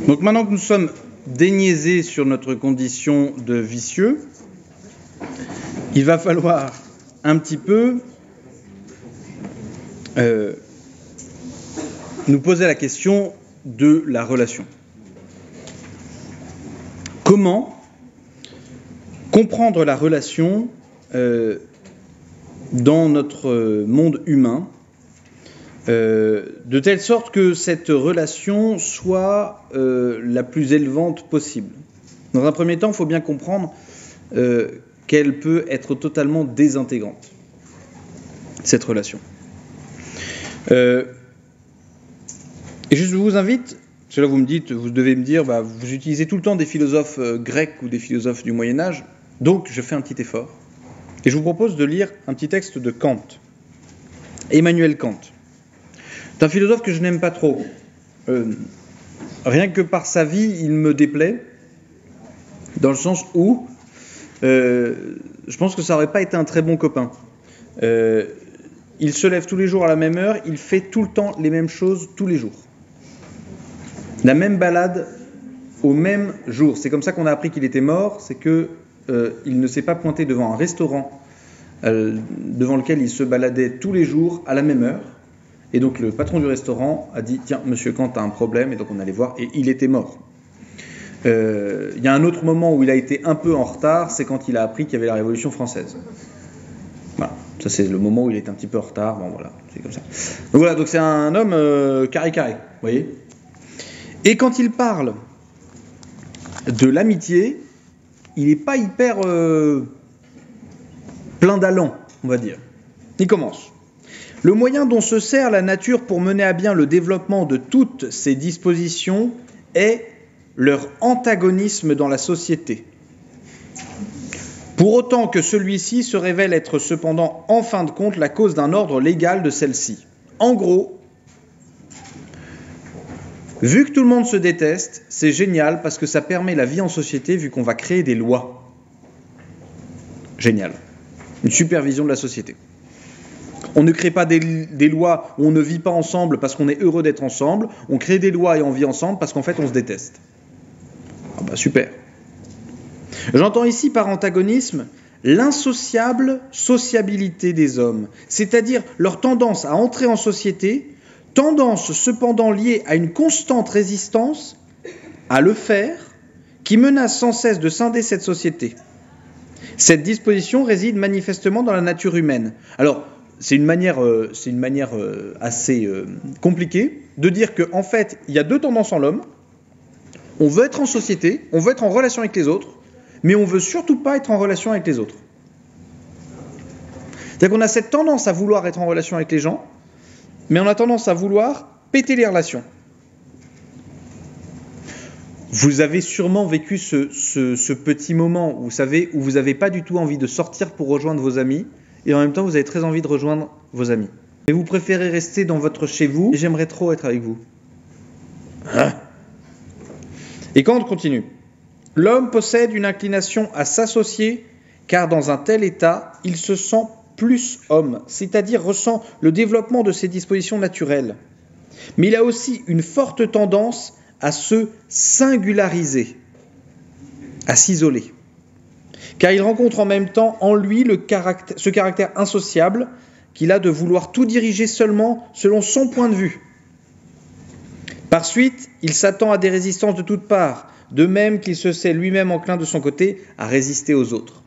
Donc maintenant que nous sommes déniaisés sur notre condition de vicieux, il va falloir un petit peu nous poser la question de la relation. Comment comprendre la relation dans notre monde humain, de telle sorte que cette relation soit la plus élevante possible. Dans un premier temps, il faut bien comprendre qu'elle peut être totalement désintégrante, cette relation. Et juste, je vous invite, parce que là vous devez me dire, vous utilisez tout le temps des philosophes grecs ou des philosophes du Moyen-Âge, donc je fais un petit effort. Et je vous propose de lire un petit texte de Kant, Emmanuel Kant. C'est un philosophe que je n'aime pas trop. Rien que par sa vie, il me déplaît, dans le sens où je pense que ça n'aurait pas été un très bon copain. Il se lève tous les jours à la même heure, il fait tout le temps les mêmes choses tous les jours. La même balade au même jour. C'est comme ça qu'on a appris qu'il était mort, c'est que il ne s'est pas pointé devant un restaurant devant lequel il se baladait tous les jours à la même heure. Et donc le patron du restaurant a dit « Tiens, monsieur Kant a un problème », et donc on allait voir, et il était mort. Il y a un autre moment où il a été un peu en retard, c'est quand il a appris qu'il y avait la Révolution française. Voilà, ça c'est le moment où il est un petit peu en retard, bon voilà, c'est comme ça. Donc voilà, donc c'est un homme carré, vous voyez. Et quand il parle de l'amitié, il n'est pas hyper plein d'allant, on va dire. Il commence. Le moyen dont se sert la nature pour mener à bien le développement de toutes ses dispositions est leur antagonisme dans la société. Pour autant que celui-ci se révèle être cependant en fin de compte la cause d'un ordre légal de celle-ci. En gros, vu que tout le monde se déteste, c'est génial parce que ça permet la vie en société vu qu'on va créer des lois. Génial. Une supervision de la société. On ne crée pas des lois où on ne vit pas ensemble parce qu'on est heureux d'être ensemble. On crée des lois et on vit ensemble parce qu'en fait on se déteste. Ah bah super. J'entends ici par antagonisme l'insociable sociabilité des hommes, c'est-à-dire leur tendance à entrer en société, tendance cependant liée à une constante résistance à le faire, qui menace sans cesse de scinder cette société. Cette disposition réside manifestement dans la nature humaine. Alors, c'est une manière assez compliquée de dire qu'en fait, il y a deux tendances en l'homme. On veut être en société, on veut être en relation avec les autres, mais on ne veut surtout pas être en relation avec les autres. C'est-à-dire qu'on a cette tendance à vouloir être en relation avec les gens, mais on a tendance à vouloir péter les relations. Vous avez sûrement vécu ce petit moment, vous savez, où vous n'avez pas du tout envie de sortir pour rejoindre vos amis, et en même temps vous avez très envie de rejoindre vos amis. Et vous préférez rester dans votre chez vous, et j'aimerais trop être avec vous. Hein ? Et Kant continue. L'homme possède une inclination à s'associer, car dans un tel état, il se sent plus homme, c'est-à-dire ressent le développement de ses dispositions naturelles. Mais il a aussi une forte tendance à se singulariser, à s'isoler. Car il rencontre en même temps en lui ce caractère insociable qu'il a de vouloir tout diriger seulement selon son point de vue. Par suite, il s'attend à des résistances de toutes parts, de même qu'il se sait lui-même enclin de son côté à résister aux autres.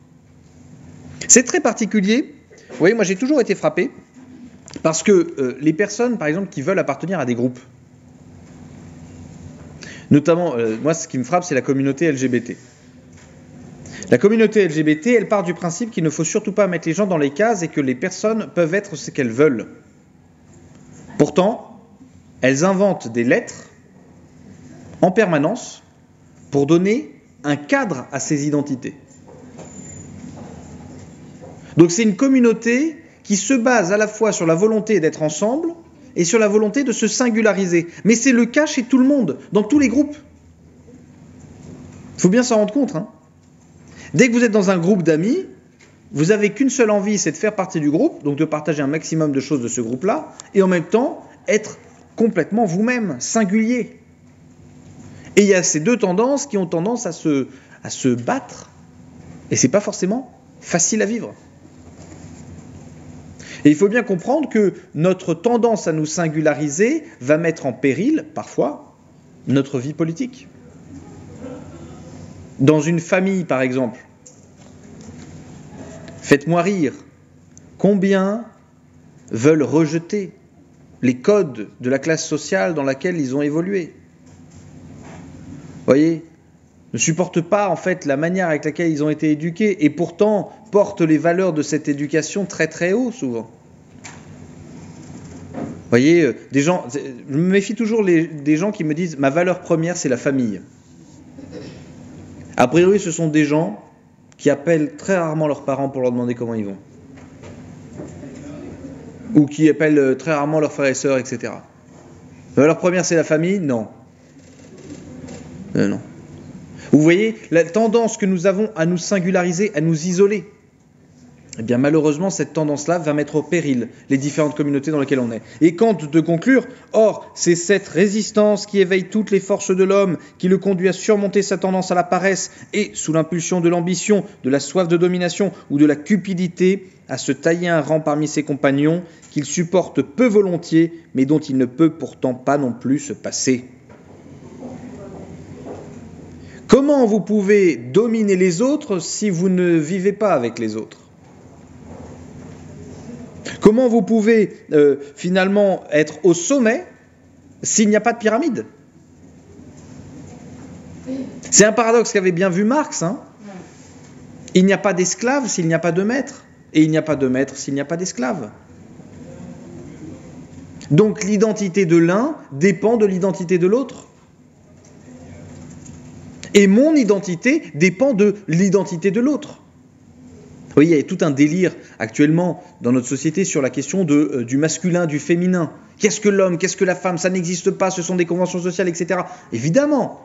C'est très particulier. Vous voyez, moi j'ai toujours été frappé parce que les personnes, par exemple, qui veulent appartenir à des groupes, notamment, moi ce qui me frappe, c'est la communauté LGBT. La communauté LGBT, elle part du principe qu'il ne faut surtout pas mettre les gens dans les cases et que les personnes peuvent être ce qu'elles veulent. Pourtant, elles inventent des lettres en permanence pour donner un cadre à ces identités. Donc c'est une communauté qui se base à la fois sur la volonté d'être ensemble et sur la volonté de se singulariser. Mais c'est le cas chez tout le monde, dans tous les groupes. Il faut bien s'en rendre compte. Dès que vous êtes dans un groupe d'amis, vous n'avez qu'une seule envie, c'est de faire partie du groupe, donc de partager un maximum de choses de ce groupe-là, et en même temps, être complètement vous-même, singulier. Et il y a ces deux tendances qui ont tendance à se battre. Et c'est pas forcément facile à vivre. Et il faut bien comprendre que notre tendance à nous singulariser va mettre en péril, parfois, notre vie politique. Dans une famille, par exemple, faites-moi rire, combien veulent rejeter les codes de la classe sociale dans laquelle ils ont évolué? Voyez, ne supportent pas en fait la manière avec laquelle ils ont été éduqués et pourtant portent les valeurs de cette éducation très très haut souvent. Voyez, des gens, je me méfie toujours des gens qui me disent ma valeur première c'est la famille. A priori, ce sont des gens qui appellent très rarement leurs parents pour leur demander comment ils vont. Ou qui appellent très rarement leurs frères et sœurs, etc. La valeur première c'est la famille? Non. Non. Vous voyez, la tendance que nous avons à nous singulariser, à nous isoler, eh bien malheureusement cette tendance-là va mettre au péril les différentes communautés dans lesquelles on est. Et Kant de conclure, or c'est cette résistance qui éveille toutes les forces de l'homme, qui le conduit à surmonter sa tendance à la paresse et, sous l'impulsion de l'ambition, de la soif de domination ou de la cupidité, à se tailler un rang parmi ses compagnons qu'il supporte peu volontiers, mais dont il ne peut pourtant pas non plus se passer. Comment vous pouvez dominer les autres si vous ne vivez pas avec les autres? Comment vous pouvez finalement être au sommet s'il n'y a pas de pyramide? C'est un paradoxe qu'avait bien vu Marx. Il n'y a pas d'esclave s'il n'y a pas de maître, et il n'y a pas de maître s'il n'y a pas d'esclave. Donc l'identité de l'un dépend de l'identité de l'autre. Et mon identité dépend de l'identité de l'autre. Vous voyez, il y a tout un délire actuellement dans notre société sur la question du masculin, du féminin. Qu'est-ce que l'homme, qu'est-ce que la femme? Ça n'existe pas, ce sont des conventions sociales, etc. Évidemment.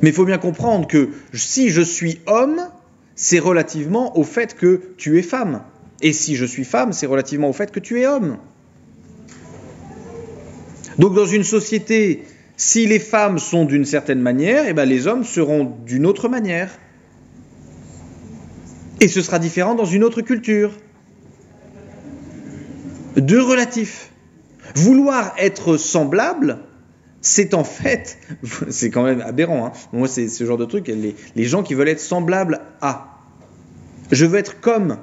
Mais il faut bien comprendre que si je suis homme, c'est relativement au fait que tu es femme. Et si je suis femme, c'est relativement au fait que tu es homme. Donc dans une société, si les femmes sont d'une certaine manière, eh ben les hommes seront d'une autre manière. Et ce sera différent dans une autre culture. Deux relatifs. Vouloir être semblable, c'est en fait, c'est quand même aberrant. Moi, c'est ce genre de truc, les gens qui veulent être semblables à. Je veux être comme.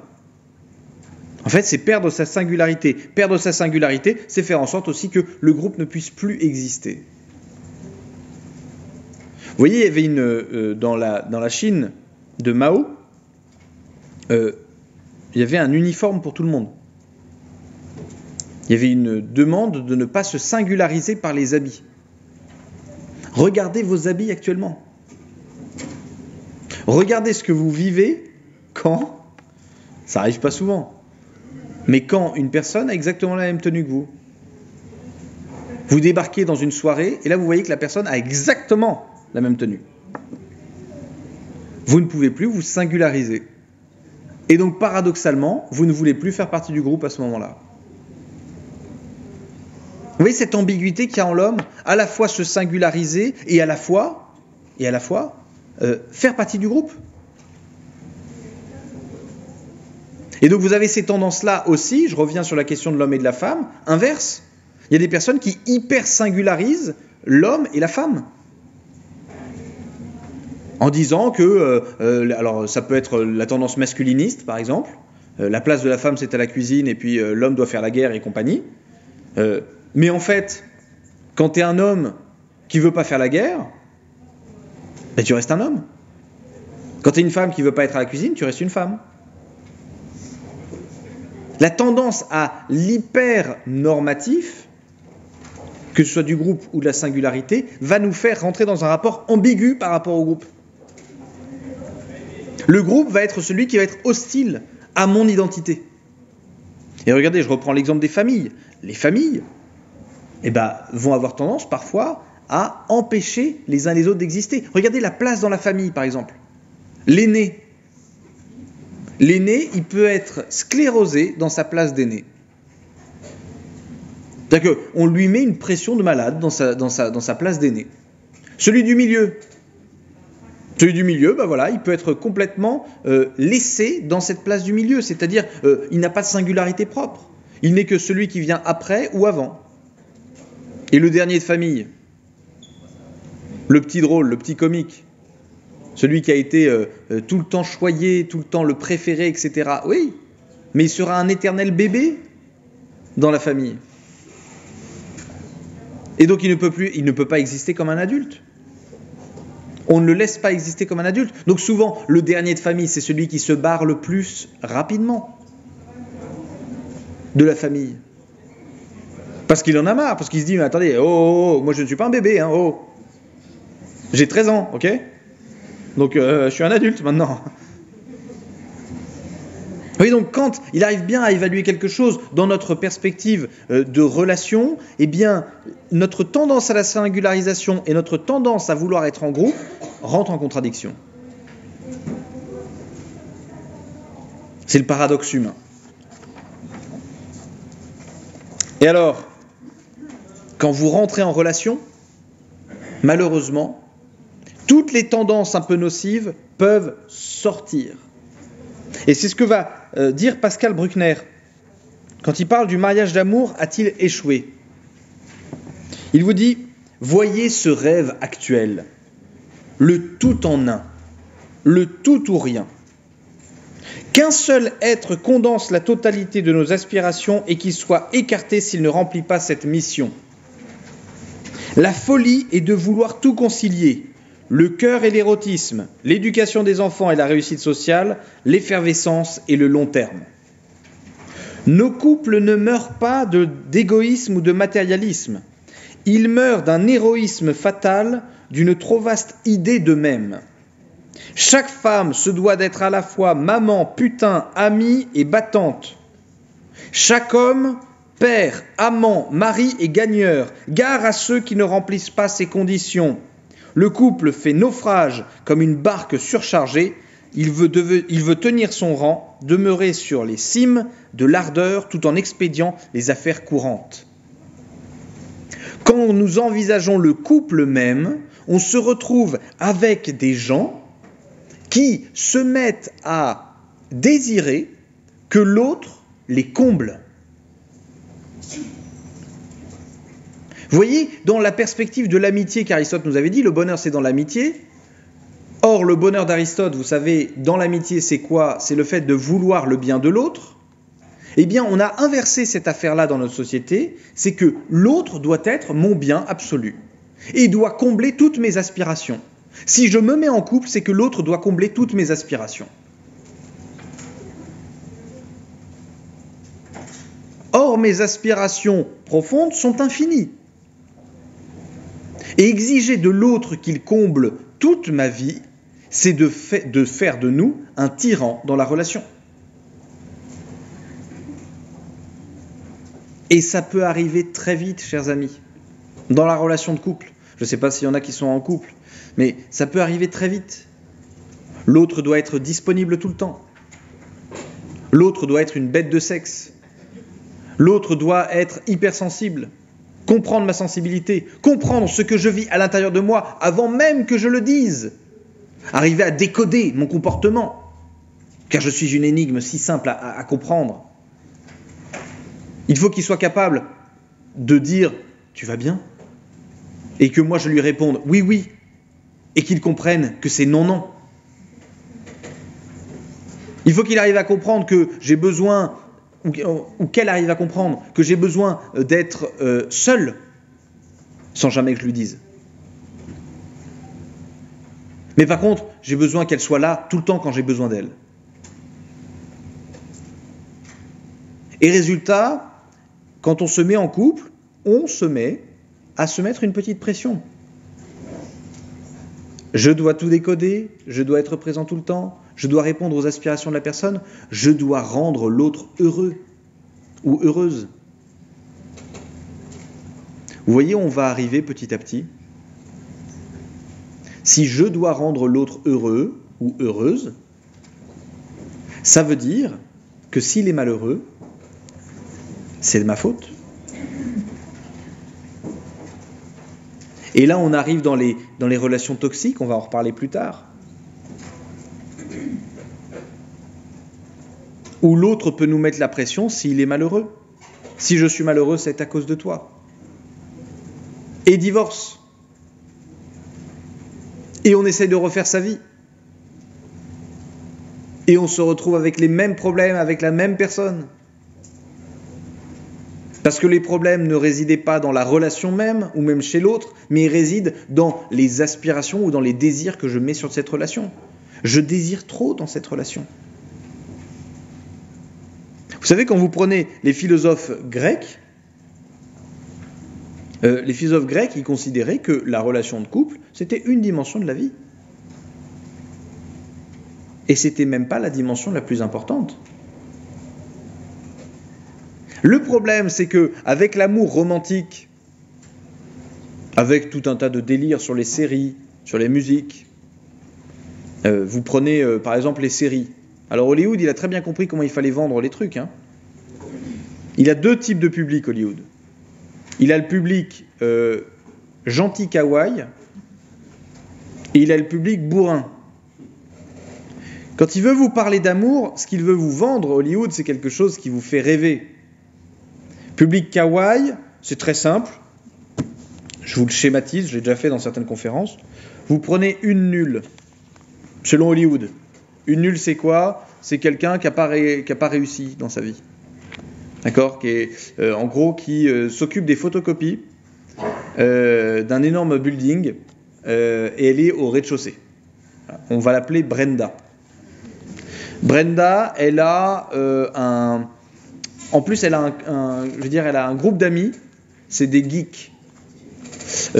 En fait, c'est perdre sa singularité. Perdre sa singularité, c'est faire en sorte aussi que le groupe ne puisse plus exister. Vous voyez, il y avait dans la Chine de Mao, il y avait un uniforme pour tout le monde. Il y avait une demande de ne pas se singulariser par les habits. Regardez vos habits actuellement. Regardez ce que vous vivez quand, ça n'arrive pas souvent, mais quand une personne a exactement la même tenue que vous. Vous débarquez dans une soirée et là vous voyez que la personne a exactement la même tenue. Vous ne pouvez plus vous singulariser. Et donc paradoxalement, vous ne voulez plus faire partie du groupe à ce moment-là. Vous voyez cette ambiguïté qu'il y a en l'homme, à la fois se singulariser et à la fois faire partie du groupe. Et donc vous avez ces tendances-là aussi, je reviens sur la question de l'homme et de la femme, inverse. Il y a des personnes qui hyper singularisent l'homme et la femme. En disant que, alors ça peut être la tendance masculiniste par exemple, la place de la femme c'est à la cuisine et puis l'homme doit faire la guerre et compagnie. Mais en fait, quand tu es un homme qui veut pas faire la guerre, ben tu restes un homme. Quand tu es une femme qui veut pas être à la cuisine, tu restes une femme. La tendance à l'hyper-normatif, que ce soit du groupe ou de la singularité, va nous faire rentrer dans un rapport ambigu par rapport au groupe. Le groupe va être celui qui va être hostile à mon identité. Et regardez, je reprends l'exemple des familles. Les familles vont avoir tendance parfois à empêcher les uns les autres d'exister. Regardez la place dans la famille, par exemple. L'aîné. L'aîné, il peut être sclérosé dans sa place d'aîné. C'est-à-dire qu'on lui met une pression de malade dans sa place d'aîné. Celui du milieu. Celui du milieu, ben voilà, il peut être complètement laissé dans cette place du milieu, c'est-à-dire il n'a pas de singularité propre. Il n'est que celui qui vient après ou avant. Et le dernier de famille, le petit drôle, le petit comique, celui qui a été tout le temps choyé, tout le temps le préféré, etc. Oui, mais il sera un éternel bébé dans la famille. Et donc il ne peut pas exister comme un adulte. On ne le laisse pas exister comme un adulte. Donc souvent, le dernier de famille, c'est celui qui se barre le plus rapidement de la famille. Parce qu'il en a marre, parce qu'il se dit, mais attendez, moi je ne suis pas un bébé, hein, j'ai 13 ans, ok? Donc je suis un adulte maintenant. Oui, donc quand il arrive bien à évaluer quelque chose dans notre perspective de relation, eh bien, notre tendance à la singularisation et notre tendance à vouloir être en groupe rentrent en contradiction. C'est le paradoxe humain. Et alors, quand vous rentrez en relation, malheureusement, toutes les tendances un peu nocives peuvent sortir. Et c'est ce que va dire Pascal Bruckner quand il parle du mariage d'amour a-t-il échoué. Il vous dit, voyez ce rêve actuel, le tout en un, le tout ou rien. Qu'un seul être condense la totalité de nos aspirations et qu'il soit écarté s'il ne remplit pas cette mission. La folie est de vouloir tout concilier. Le cœur et l'érotisme, l'éducation des enfants et la réussite sociale, l'effervescence et le long terme. Nos couples ne meurent pas d'égoïsme ou de matérialisme. Ils meurent d'un héroïsme fatal, d'une trop vaste idée d'eux-mêmes. Chaque femme se doit d'être à la fois maman, putain, amie et battante. Chaque homme, père, amant, mari et gagneur. Gare à ceux qui ne remplissent pas ces conditions. Le couple fait naufrage comme une barque surchargée. Il veut tenir son rang, demeurer sur les cimes de l'ardeur tout en expédiant les affaires courantes. Quand nous envisageons le couple même, on se retrouve avec des gens qui se mettent à désirer que l'autre les comble. Vous voyez, dans la perspective de l'amitié qu'Aristote nous avait dit, le bonheur c'est dans l'amitié. Or, le bonheur d'Aristote, vous savez, dans l'amitié c'est quoi? C'est le fait de vouloir le bien de l'autre. Eh bien, on a inversé cette affaire-là dans notre société, c'est que l'autre doit être mon bien absolu et doit combler toutes mes aspirations. Si je me mets en couple, c'est que l'autre doit combler toutes mes aspirations. Or, mes aspirations profondes sont infinies. Et exiger de l'autre qu'il comble toute ma vie, c'est de faire de nous un tyran dans la relation. Et ça peut arriver très vite, chers amis, dans la relation de couple. Je ne sais pas s'il y en a qui sont en couple, mais ça peut arriver très vite. L'autre doit être disponible tout le temps. L'autre doit être une bête de sexe. L'autre doit être hypersensible. Comprendre ma sensibilité, comprendre ce que je vis à l'intérieur de moi avant même que je le dise. Arriver à décoder mon comportement, car je suis une énigme si simple à comprendre. Il faut qu'il soit capable de dire « tu vas bien ?» et que moi je lui réponde « oui, oui » et qu'il comprenne que c'est « non, non ». Il faut qu'il arrive à comprendre que j'ai besoin, ou qu'elle arrive à comprendre que j'ai besoin d'être seul, sans jamais que je lui dise. Mais par contre, j'ai besoin qu'elle soit là tout le temps quand j'ai besoin d'elle. Et résultat, quand on se met en couple, on se met à se mettre une petite pression. Je dois tout décoder, je dois être présent tout le temps, je dois répondre aux aspirations de la personne, je dois rendre l'autre heureux ou heureuse. Vous voyez, on va arriver petit à petit. Si je dois rendre l'autre heureux ou heureuse, ça veut dire que s'il est malheureux, c'est de ma faute. Et là, on arrive dans les relations toxiques, on va en reparler plus tard. Où l'autre peut nous mettre la pression s'il est malheureux. Si je suis malheureux, c'est à cause de toi. Et divorce. Et on essaie de refaire sa vie. Et on se retrouve avec les mêmes problèmes, avec la même personne. Parce que les problèmes ne résidaient pas dans la relation même, ou même chez l'autre, mais ils résident dans les aspirations ou dans les désirs que je mets sur cette relation. Je désire trop dans cette relation. Vous savez, quand vous prenez les philosophes grecs, ils considéraient que la relation de couple, c'était une dimension de la vie. Et c'était même pas la dimension la plus importante. Le problème, c'est que avec l'amour romantique, avec tout un tas de délires sur les séries, sur les musiques, vous prenez par exemple les séries. Alors Hollywood, il a très bien compris comment il fallait vendre les trucs. Il a deux types de public, Hollywood. Il a le public gentil kawaii et il a le public bourrin. Quand il veut vous parler d'amour, ce qu'il veut vous vendre, Hollywood, c'est quelque chose qui vous fait rêver. Public kawaii, c'est très simple. Je vous le schématise, je l'ai déjà fait dans certaines conférences. Vous prenez une nulle, selon Hollywood. Une nulle, c'est quoi ? C'est quelqu'un qui n'a pas réussi dans sa vie. D'accord ? Qui s'occupe des photocopies d'un énorme building et elle est au rez-de-chaussée. On va l'appeler Brenda. Brenda, elle a en plus, elle a elle a un groupe d'amis, c'est des geeks.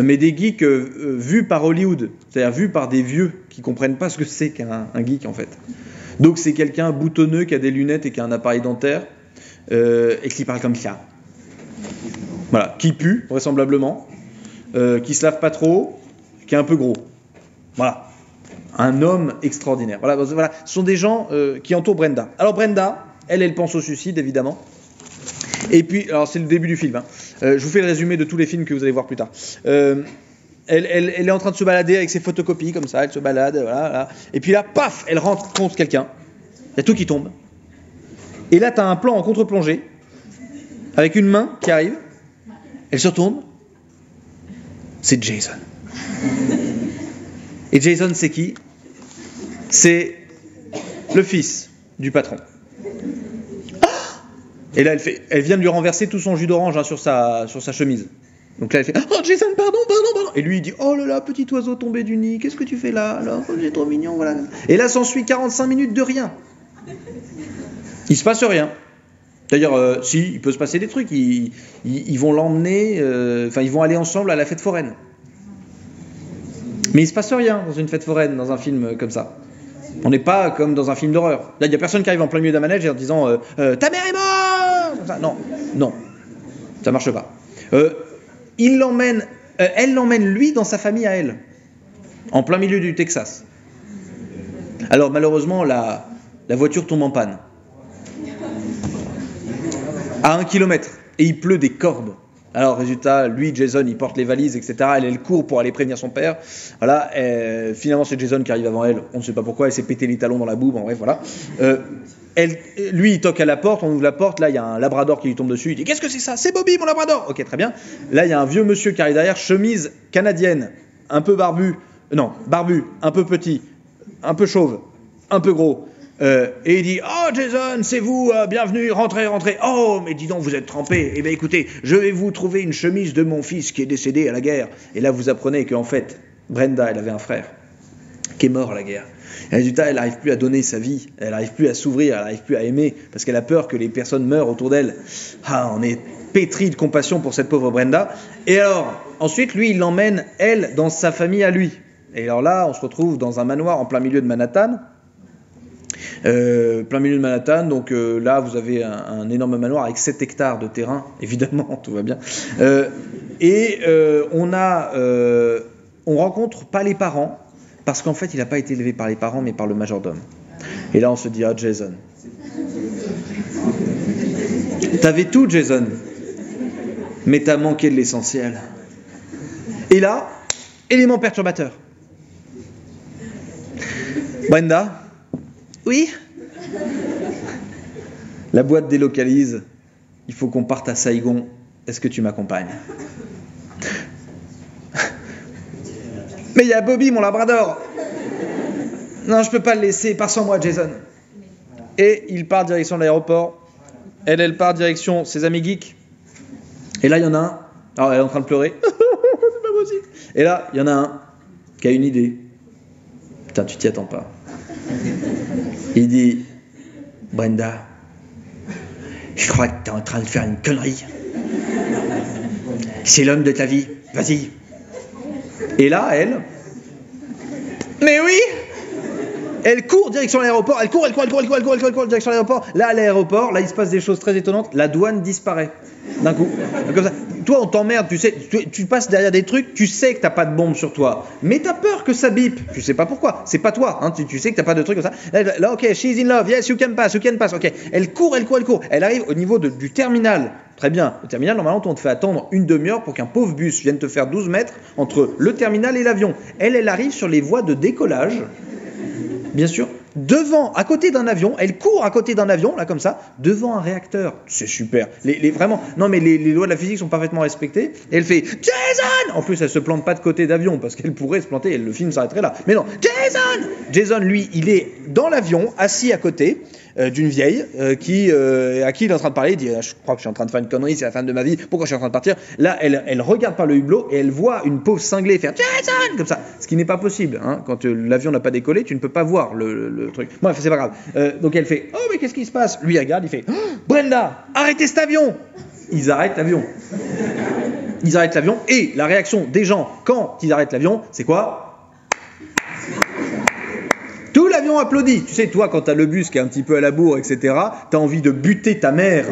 Mais des geeks vus par Hollywood, c'est-à-dire vus par des vieux qui ne comprennent pas ce que c'est qu'un geek en fait. Donc c'est quelqu'un boutonneux qui a des lunettes et qui a un appareil dentaire et qui parle comme ça. Voilà, qui pue vraisemblablement, qui se lave pas trop, qui est un peu gros. Voilà, un homme extraordinaire. Voilà, ce sont des gens qui entourent Brenda. Alors Brenda, elle pense au suicide évidemment. Et puis, alors c'est le début du film. Je vous fais le résumé de tous les films que vous allez voir plus tard. Elle est en train de se balader avec ses photocopies comme ça. Elle se balade, voilà. Et puis là, paf, elle rentre contre quelqu'un. Il y a tout qui tombe. Et là, tu as un plan en contre-plongée avec une main qui arrive. Elle se retourne. C'est Jason. Et Jason, c'est qui ? C'est le fils du patron. Et là, elle vient de lui renverser tout son jus d'orange sur sa chemise. Donc là, elle fait « Oh, Jason, pardon !» Et lui, il dit « Oh là là, petit oiseau tombé du nid, qu'est-ce que tu fais là ? Alors, c'est trop mignon, voilà. » Et là, s'ensuit 45 minutes de rien. Il se passe rien. D'ailleurs, si, il peut se passer des trucs. Ils vont l'emmener, ils vont aller ensemble à la fête foraine. Mais il se passe rien dans une fête foraine, dans un film comme ça. On n'est pas comme dans un film d'horreur. Là, il n'y a personne qui arrive en plein milieu d'un manège en disant « Ta mère est morte !» Non, ça marche pas. Elle l'emmène lui dans sa famille à elle, en plein milieu du Texas. Alors malheureusement, la voiture tombe en panne. À 1 kilomètre. Et il pleut des cordes. Alors résultat, lui, Jason, il porte les valises, etc. Elle court pour aller prévenir son père. Voilà. Finalement, c'est Jason qui arrive avant elle. On ne sait pas pourquoi. Elle s'est pété les talons dans la boue. En bref, voilà. Lui, il toque à la porte. On ouvre la porte. Là, il y a un labrador qui lui tombe dessus. Il dit « Qu'est-ce que c'est ça ? C'est Bobby, mon labrador !» Ok, très bien. Là, il y a un vieux monsieur qui arrive derrière, chemise canadienne, un peu barbu, un peu petit, un peu chauve, un peu gros. Et il dit « Oh Jason, c'est vous, bienvenue, rentrez. Oh, mais dis donc, vous êtes trempé. Eh bien écoutez, je vais vous trouver une chemise de mon fils qui est décédé à la guerre. » Et là, vous apprenez qu'en fait, Brenda, elle avait un frère qui est mort à la guerre. Et résultat, elle n'arrive plus à donner sa vie, elle n'arrive plus à s'ouvrir, elle n'arrive plus à aimer, parce qu'elle a peur que les personnes meurent autour d'elle. On est pétri de compassion pour cette pauvre Brenda. Et alors, ensuite, lui, il l'emmène, elle, dans sa famille à lui. Et alors là, on se retrouve dans un manoir en plein milieu de Manhattan. Donc là vous avez un énorme manoir avec 7 hectares de terrain, évidemment, tout va bien. On rencontre pas les parents, parce qu'en fait il n'a pas été élevé par les parents mais par le majordome. Et là on se dit « Ah Jason, t'avais tout Jason, mais t'as manqué de l'essentiel. » Et là, Élément perturbateur. Brenda? Oui? La boîte délocalise. Il faut qu'on parte à Saigon. Est-ce que tu m'accompagnes? Mais il y a Bobby, mon labrador. Non, je peux pas le laisser. Pars sans moi, Jason. Et il part direction de l'aéroport. Elle part direction ses amis geeks. Et là, il y en a un. Alors, elle est en train de pleurer. C'est pas possible. Et là, il y en a un qui a une idée. Putain, tu t'y attends pas. Il dit, Brenda, je crois que t'es en train de faire une connerie. C'est l'homme de ta vie. Vas-y. Et là, elle... Mais oui! Elle court direction l'aéroport. Elle court direction l'aéroport. Là, à l'aéroport, là, il se passe des choses très étonnantes. La douane disparaît. D'un coup. Comme ça. Toi, on t'emmerde, tu sais. Tu passes derrière des trucs, tu sais que t'as pas de bombe sur toi. Mais t'as peur que ça bip. Tu sais pas pourquoi. C'est pas toi. Hein. Tu sais que t'as pas de trucs comme ça. Là, ok, she's in love. Yes, you can pass. Ok. Elle court. Elle arrive au niveau du terminal. Très bien. Le terminal, normalement, on te fait attendre une demi-heure pour qu'un pauvre bus vienne te faire 12 mètres entre le terminal et l'avion. Elle arrive sur les voies de décollage. Bien sûr, à côté d'un avion, elle court à côté d'un avion, là comme ça, devant un réacteur. C'est super. Vraiment, non mais les lois de la physique sont parfaitement respectées. Et elle fait Jason. En plus, elle se plante pas de côté d'avion parce qu'elle pourrait se planter. Et le film s'arrêterait là. Mais non, Jason. Jason, lui, il est dans l'avion, assis à côté d'une vieille à qui il est en train de parler. Il dit je crois que je suis en train de faire une connerie, c'est la fin de ma vie. Pourquoi je suis en train de partir? Là, elle regarde par le hublot et elle voit une pauvre cinglée faire Jason comme ça. Ce qui n'est pas possible. Hein. Quand l'avion n'a pas décollé, tu ne peux pas voir le truc. Bref, c'est pas grave. Donc elle fait oh mais qu'est-ce qui se passe? Lui il regarde, il fait oh, Brenda, arrêtez cet avion. Ils arrêtent l'avion. Et la réaction des gens quand ils arrêtent l'avion, c'est quoi? Tout l'avion applaudit. Tu sais, toi, quand t'as le bus qui est un petit peu à la bourre, etc., t'as envie de buter ta mère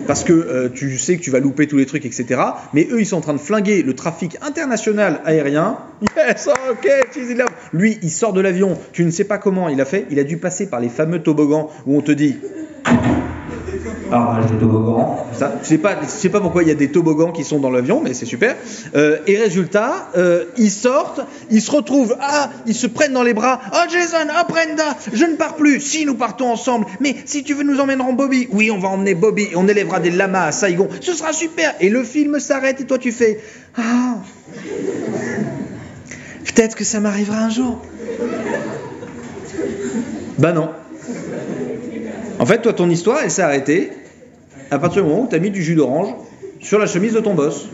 parce que tu sais que tu vas louper tous les trucs, etc. Mais eux, ils sont en train de flinguer le trafic international aérien. Yes, ok, she's in love. Lui, il sort de l'avion. Tu ne sais pas comment il a fait. Il a dû passer par les fameux toboggans où on te dit... Ah, des toboggans. Ça, je sais pas pourquoi il y a des toboggans qui sont dans l'avion, mais c'est super. Et résultat, ils sortent, ils se retrouvent, ils se prennent dans les bras. Oh Jason, oh Brenda, je ne pars plus. Si nous partons ensemble, mais si tu veux, nous emmènerons Bobby. Oui, on va emmener Bobby et on élèvera des lamas à Saigon. Ce sera super. Et le film s'arrête et toi tu fais peut-être que ça m'arrivera un jour. Bah non. En fait, toi, ton histoire, elle s'est arrêtée à partir du moment où tu as mis du jus d'orange sur la chemise de ton boss.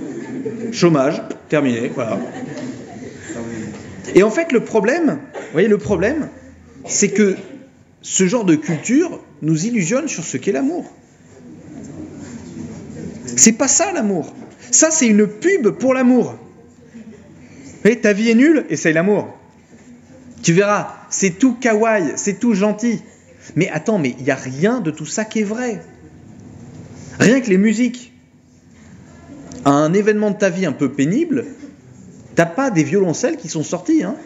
Chômage, terminé, voilà. Et en fait, le problème, c'est que ce genre de culture nous illusionne sur ce qu'est l'amour. C'est pas ça, l'amour. Ça, c'est une pub pour l'amour. Et ta vie est nulle, essaye l'amour. Tu verras, c'est tout kawaii, c'est tout gentil. Mais attends, mais il n'y a rien de tout ça qui est vrai. Rien que les musiques. À un événement de ta vie un peu pénible, t'as pas des violoncelles qui sont sortis. Hein.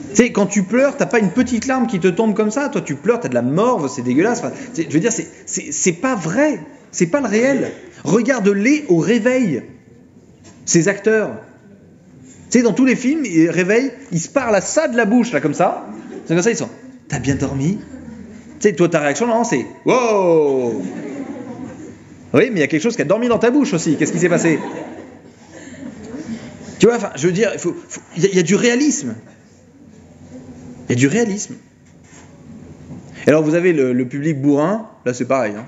Tu sais, quand tu pleures, t'as pas une petite larme qui te tombe comme ça. Toi, tu pleures, t'as de la morve, c'est dégueulasse. Enfin, je veux dire, c'est pas vrai. C'est pas le réel. Regarde-les au réveil. Ces acteurs. Tu sais, dans tous les films, réveil, ils se parlent à ça de la bouche, là, comme ça. C'est comme ça, ils sont... T'as bien dormi? Tu sais, toi, ta réaction, non, c'est wow! Oui, mais il y a quelque chose qui a dormi dans ta bouche aussi. Qu'est-ce qui s'est passé? Tu vois, enfin, je veux dire, il y a du réalisme. Il y a du réalisme. Et alors, vous avez le public bourrin, là, c'est pareil. Hein.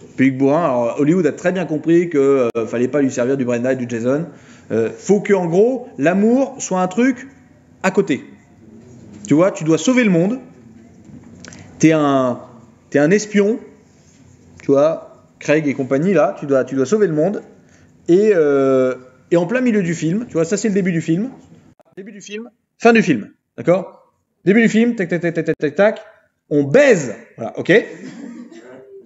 Le public bourrin, alors, Hollywood a très bien compris qu'il fallait pas lui servir du Brenda et du Jason. Faut que, en gros, l'amour soit un truc à côté. Tu vois, tu dois sauver le monde. T'es un espion, tu vois, Craig et compagnie, là, tu dois sauver le monde, et en plein milieu du film, tu vois, ça c'est le début du film, fin du film, d'accord? Début du film, tac, tac, tac, tac, tac, tac, on baise, voilà, ok?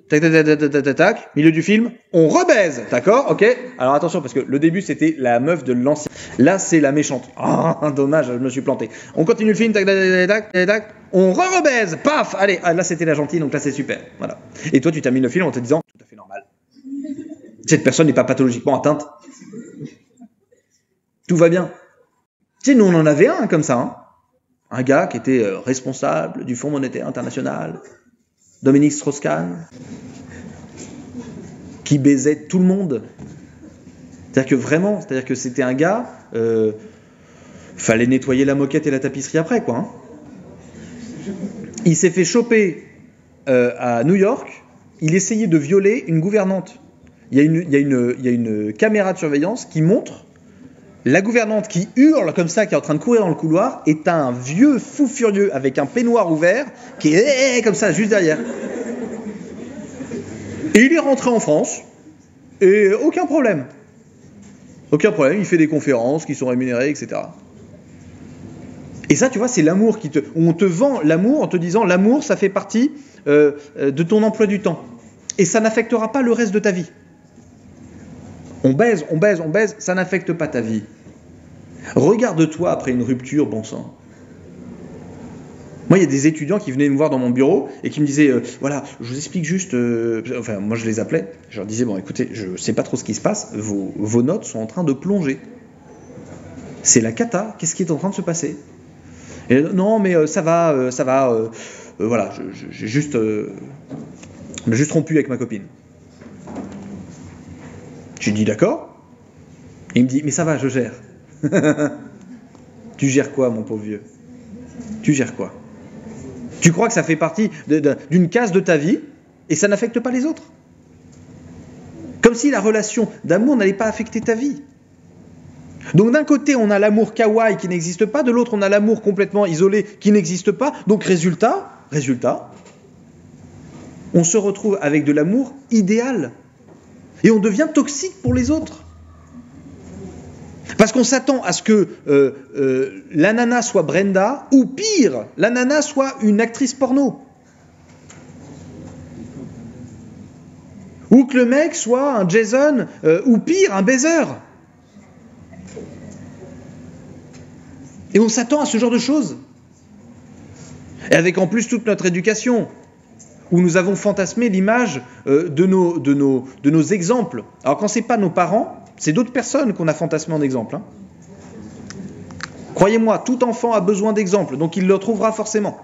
Tac, tac, tac, tac, tac, tac, tac, milieu du film, on rebaise, d'accord, ok? Alors attention, parce que le début c'était la meuf de l'ancien, là c'est la méchante. Ah, dommage, je me suis planté. On continue le film, tac, tac, tac, tac, tac, tac, on rebaise, paf, allez, là c'était la gentille, donc là c'est super, voilà. Et toi tu termines le film en te disant, tout à fait normal. Cette personne n'est pas pathologiquement atteinte. Tout va bien. Tu sais, nous on en avait un comme ça, hein. Un gars qui était responsable du Fonds monétaire international, Dominique Strauss-Kahn, qui baisait tout le monde. C'est-à-dire que vraiment, c'est-à-dire que c'était un gars, fallait nettoyer la moquette et la tapisserie après, quoi. Hein. Il s'est fait choper à New York, il essayait de violer une gouvernante. Il y a une caméra de surveillance qui montre la gouvernante qui hurle comme ça, qui est en train de courir dans le couloir, est un vieux fou furieux avec un peignoir ouvert, qui est comme ça, juste derrière. Et il est rentré en France, et aucun problème. Aucun problème, il fait des conférences qui sont rémunérées, etc. Et ça, tu vois, c'est l'amour où on te vend l'amour en te disant l'amour, ça fait partie de ton emploi du temps. Et ça n'affectera pas le reste de ta vie. On baise, ça n'affecte pas ta vie. Regarde-toi après une rupture, bon sang. Moi, il y a des étudiants qui venaient me voir dans mon bureau et qui me disaient, voilà, je vous explique juste, enfin, moi je les appelais, je leur disais, bon écoutez, je ne sais pas trop ce qui se passe, vos notes sont en train de plonger. C'est la cata, qu'est-ce qui est en train de se passer? Et, non, mais ça va, voilà, j'ai juste rompu avec ma copine. J'ai dit d'accord. Et il me dit, mais ça va, je gère. Tu gères quoi, mon pauvre vieux? Tu gères quoi? Tu crois que ça fait partie d'une case de ta vie et ça n'affecte pas les autres? Comme si la relation d'amour n'allait pas affecter ta vie. Donc d'un côté, on a l'amour kawaii qui n'existe pas, de l'autre, on a l'amour complètement isolé qui n'existe pas. Donc résultat, on se retrouve avec de l'amour idéal. Et on devient toxique pour les autres. Parce qu'on s'attend à ce que la nana soit Brenda, ou pire, la nana soit une actrice porno. Ou que le mec soit un Jason, ou pire, un baiser. Et on s'attend à ce genre de choses. Et avec en plus toute notre éducation, où nous avons fantasmé l'image de nos exemples. Alors quand ce n'est pas nos parents, c'est d'autres personnes qu'on a fantasmé en exemple. Hein. Croyez-moi, tout enfant a besoin d'exemples, donc il le trouvera forcément.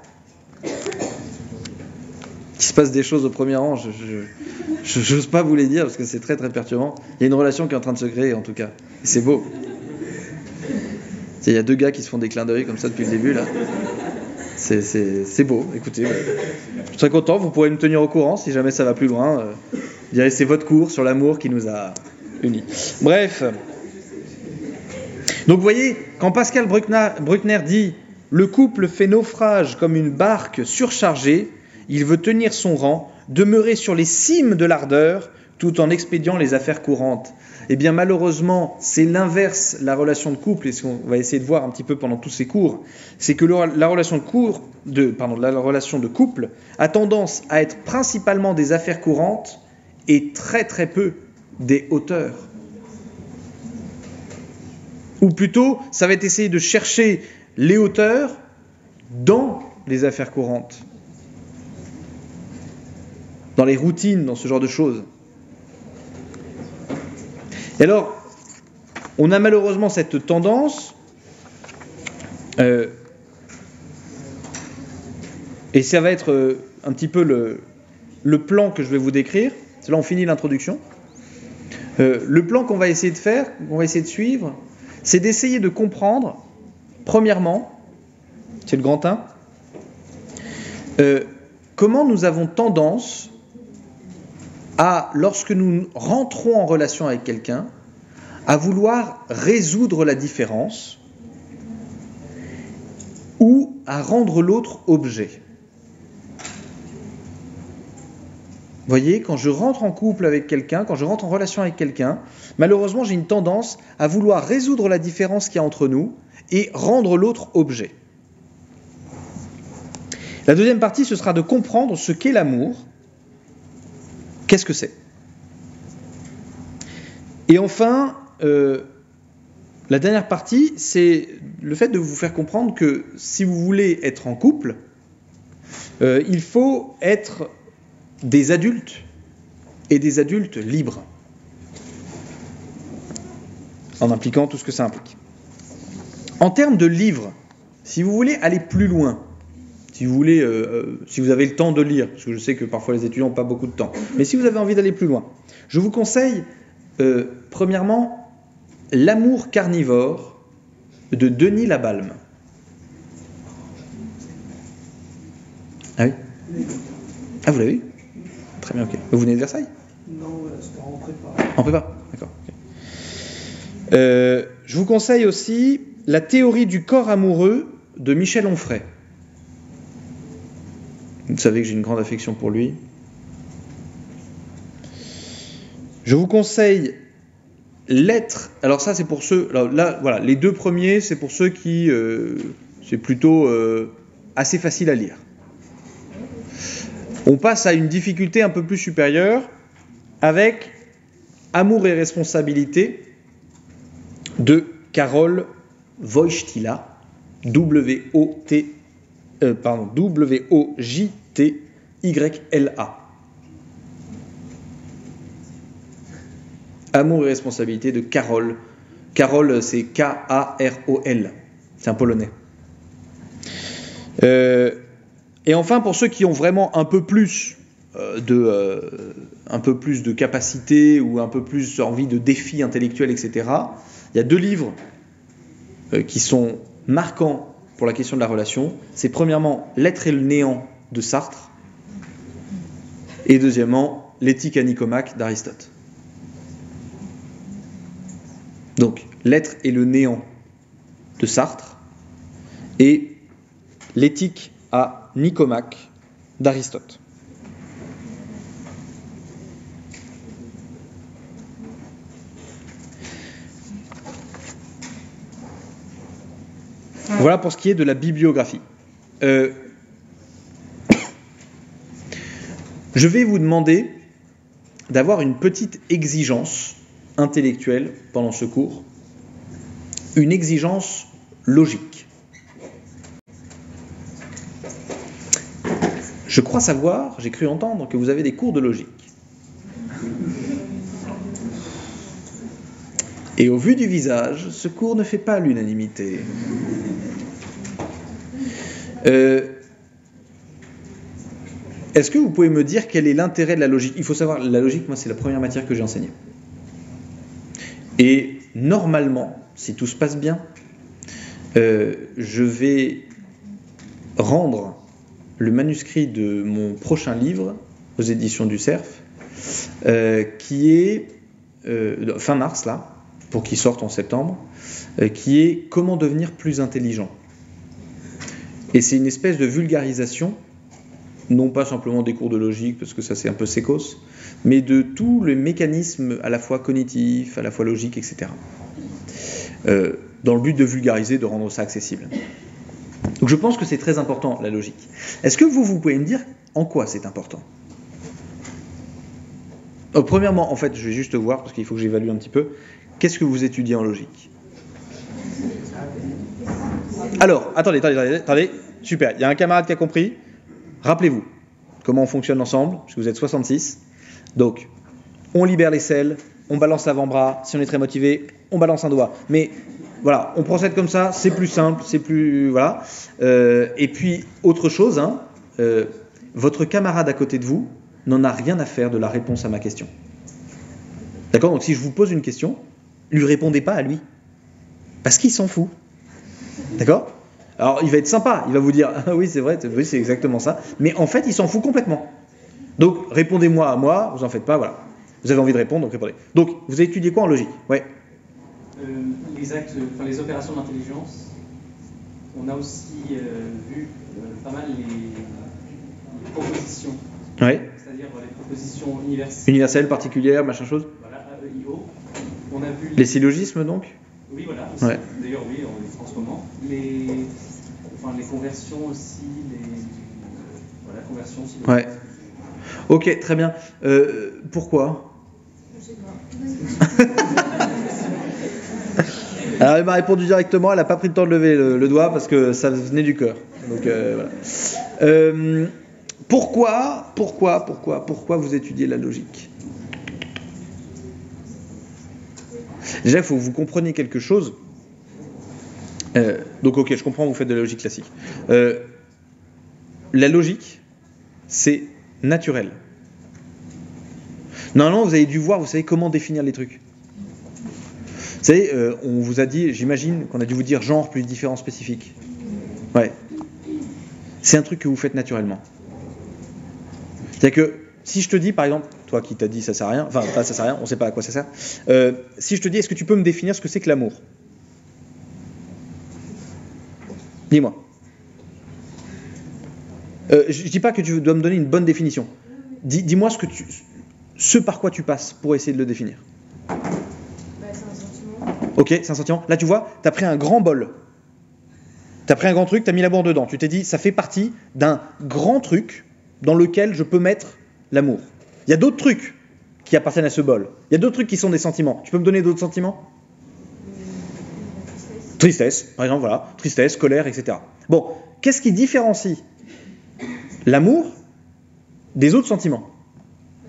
Il se passe des choses au premier rang, je n'ose pas vous les dire parce que c'est très très perturbant. Il y a une relation qui est en train de se créer en tout cas. Et c'est beau. Il y a deux gars qui se font des clins d'œil comme ça depuis le début là. C'est beau, écoutez. Je serais content, vous pourrez me tenir au courant si jamais ça va plus loin. Je dirais c'est votre cours sur l'amour qui nous a unis. Bref. Donc vous voyez, quand Pascal Bruckner dit « Le couple fait naufrage comme une barque surchargée, il veut tenir son rang, demeurer sur les cimes de l'ardeur, tout en expédiant les affaires courantes. » Eh bien malheureusement, c'est l'inverse, la relation de couple, et ce qu'on va essayer de voir un petit peu pendant tous ces cours, c'est que la relation de couple a tendance à être principalement des affaires courantes et très très peu des hauteurs. Ou plutôt, ça va être essayer de chercher les hauteurs dans les affaires courantes, dans les routines, dans ce genre de choses. Et alors, on a malheureusement cette tendance, et ça va être un petit peu le plan que je vais vous décrire. C'est là on finit l'introduction. Le plan qu'on va essayer de faire, qu'on va essayer de suivre, c'est d'essayer de comprendre, premièrement, c'est le grand 1, comment nous avons tendance à, lorsque nous rentrons en relation avec quelqu'un, à vouloir résoudre la différence ou à rendre l'autre objet. Vous voyez, quand je rentre en couple avec quelqu'un, quand je rentre en relation avec quelqu'un, malheureusement j'ai une tendance à vouloir résoudre la différence qu'il y a entre nous et rendre l'autre objet. La deuxième partie, ce sera de comprendre ce qu'est l'amour. Qu'est-ce que c'est? Et enfin, la dernière partie, c'est le fait de vous faire comprendre que si vous voulez être en couple, il faut être des adultes et des adultes libres, en impliquant tout ce que ça implique. En termes de livres, si vous voulez aller plus loin, si vous voulez, si vous avez le temps de lire, parce que je sais que parfois les étudiants n'ont pas beaucoup de temps, mais si vous avez envie d'aller plus loin, je vous conseille, premièrement, L'amour carnivore de Denis Labalme. Ah oui? Ah, vous l'avez vu? Très bien, ok. Vous venez de Versailles? Non, c'était en prépa. En prépa? D'accord. Okay. Je vous conseille aussi La théorie du corps amoureux de Michel Onfray. Vous savez que j'ai une grande affection pour lui. Je vous conseille L'être. Alors ça, c'est pour ceux. Alors là, voilà, les deux premiers, c'est pour ceux qui, c'est plutôt assez facile à lire. On passe à une difficulté un peu plus supérieure avec Amour et responsabilité de Carole Wojtyla, W-O-J-T-Y-L-A. Amour et responsabilité de Carole. Carole, c'est K-A-R-O-L. C'est un polonais. Et enfin, pour ceux qui ont vraiment un peu plus de capacité ou un peu plus envie de défis intellectuels, etc., il y a deux livres qui sont marquants pour la question de la relation. C'est premièrement L'être et le néant de Sartre et deuxièmement L'éthique à Nicomaque d'Aristote. Donc, L'être et le néant de Sartre et L'éthique à Nicomaque d'Aristote. Voilà pour ce qui est de la bibliographie. Je vais vous demander d'avoir une petite exigence intellectuelle pendant ce cours, une exigence logique. Je crois savoir, j'ai cru entendre que vous avez des cours de logique. Et au vu du visage, ce cours ne fait pas l'unanimité. Est-ce que vous pouvez me dire quel est l'intérêt de la logique? Il faut savoir, la logique, moi, c'est la première matière que j'ai enseignée. Et normalement, si tout se passe bien, je vais rendre le manuscrit de mon prochain livre aux éditions du Cerf, qui est fin mars, là, pour qu'il sorte en septembre, qui est Comment devenir plus intelligent. Et c'est une espèce de vulgarisation, non pas simplement des cours de logique, parce que ça c'est un peu sécos, mais de tout le mécanisme à la fois cognitif, à la fois logique, etc. Dans le but de vulgariser, de rendre ça accessible. Donc je pense que c'est très important, la logique. Est-ce que vous pouvez me dire en quoi c'est important? Premièrement, en fait, je vais juste voir, parce qu'il faut que j'évalue un petit peu, qu'est-ce que vous étudiez en logique? Alors, attendez, super, il y a un camarade qui a compris. Rappelez-vous comment on fonctionne ensemble, parce que vous êtes 66. Donc, on libère les selles, on balance l'avant-bras, si on est très motivé, on balance un doigt. Mais voilà, on procède comme ça, c'est plus simple, c'est plus... Voilà. Et puis, autre chose, votre camarade à côté de vous n'en a rien à faire de la réponse à ma question. D'accord? Donc, si je vous pose une question, lui répondez pas à lui. Parce qu'il s'en fout. D'accord? Alors, il va être sympa, il va vous dire « Ah oui, c'est vrai, oui, c'est exactement ça. » Mais en fait, il s'en fout complètement. Donc, répondez-moi à moi, vous en faites pas, voilà. Vous avez envie de répondre, donc répondez. Donc, vous avez étudié quoi en logique? Ouais. Les actes, enfin les opérations d'intelligence. On a aussi vu pas mal les propositions. Ouais. C'est-à-dire les propositions universelles. Universelles, particulières, machin chose. Voilà, AEIO. On a vu les syllogismes, donc? Oui, voilà. Aussi. Ouais. D'ailleurs, oui, en ce moment. Les conversions aussi, voilà, conversions syllogismes. Ouais. Ok, très bien. Pourquoi? Je sais pas. Alors, elle m'a répondu directement, elle n'a pas pris le temps de lever le doigt parce que ça venait du cœur. Donc, voilà. Pourquoi vous étudiez la logique? Déjà, il faut que vous compreniez quelque chose. Donc ok, je comprends, vous faites de la logique classique. La logique, c'est naturel. Normalement, vous avez dû voir, vous savez comment définir les trucs. Vous savez, on vous a dit, j'imagine qu'on a dû vous dire genre plus différent spécifique. Ouais. C'est un truc que vous faites naturellement. C'est-à-dire que si je te dis, par exemple, toi qui t'as dit ça sert à rien, enfin ça sert à rien, on sait pas à quoi ça sert. Si je te dis, est-ce que tu peux me définir ce que c'est que l'amour ? Dis-moi. Je dis pas que tu dois me donner une bonne définition. Dis-moi ce par quoi tu passes pour essayer de le définir. Bah, c'est un sentiment. Ok, c'est un sentiment. Là, tu vois, tu as pris un grand bol. Tu as pris un grand truc, tu as mis l'amour dedans. Tu t'es dit, ça fait partie d'un grand truc dans lequel je peux mettre l'amour. Il y a d'autres trucs qui appartiennent à ce bol. Il y a d'autres trucs qui sont des sentiments. Tu peux me donner d'autres sentiments ? Tristesse, par exemple, voilà. Tristesse, colère, etc. Bon, qu'est-ce qui différencie l'amour des autres sentiments ?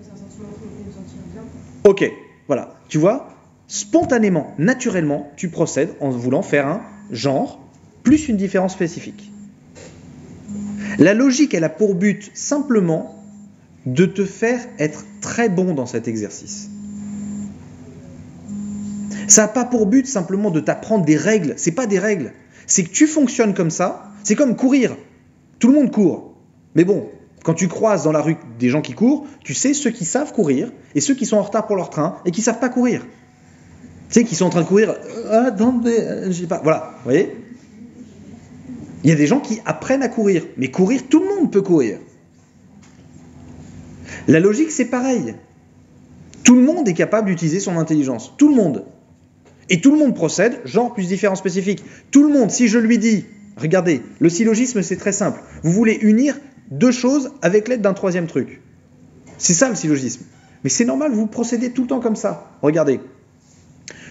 C'est un sentiment qui me fait me sentir bien. Ok, voilà. Tu vois, spontanément, naturellement, tu procèdes en voulant faire un genre plus une différence spécifique. La logique, elle a pour but simplement de te faire être très bon dans cet exercice. Ça n'a pas pour but simplement de t'apprendre des règles. C'est pas des règles. C'est que tu fonctionnes comme ça. C'est comme courir. Tout le monde court. Mais bon, quand tu croises dans la rue des gens qui courent, tu sais ceux qui savent courir et ceux qui sont en retard pour leur train et qui ne savent pas courir. Tu sais, qui sont en train de courir. Je sais pas. Voilà, vous voyez ? Il y a des gens qui apprennent à courir. Mais courir, tout le monde peut courir. La logique, c'est pareil. Tout le monde est capable d'utiliser son intelligence. Tout le monde. Et tout le monde procède, genre plus différence spécifique. Tout le monde, si je lui dis, regardez, le syllogisme, c'est très simple. Vous voulez unir deux choses avec l'aide d'un troisième truc. C'est ça le syllogisme. Mais c'est normal, vous procédez tout le temps comme ça. Regardez.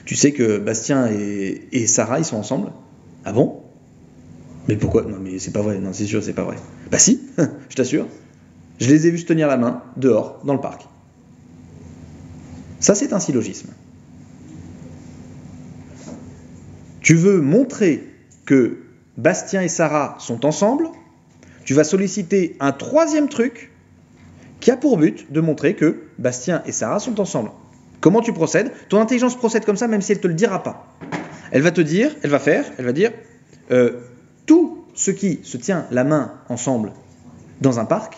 Tu sais que Bastien et Sarah, ils sont ensemble ? Ah bon ? Mais pourquoi ? Non, mais c'est pas vrai. Non, c'est sûr, c'est pas vrai. Bah si, je t'assure. Je les ai vus se tenir la main, dehors, dans le parc. Ça, c'est un syllogisme. Tu veux montrer que Bastien et Sarah sont ensemble, tu vas solliciter un troisième truc qui a pour but de montrer que Bastien et Sarah sont ensemble. Comment tu procèdes ? Ton intelligence procède comme ça, même si elle ne te le dira pas. Elle va te dire, elle va dire, tout ce qui se tient la main ensemble dans un parc,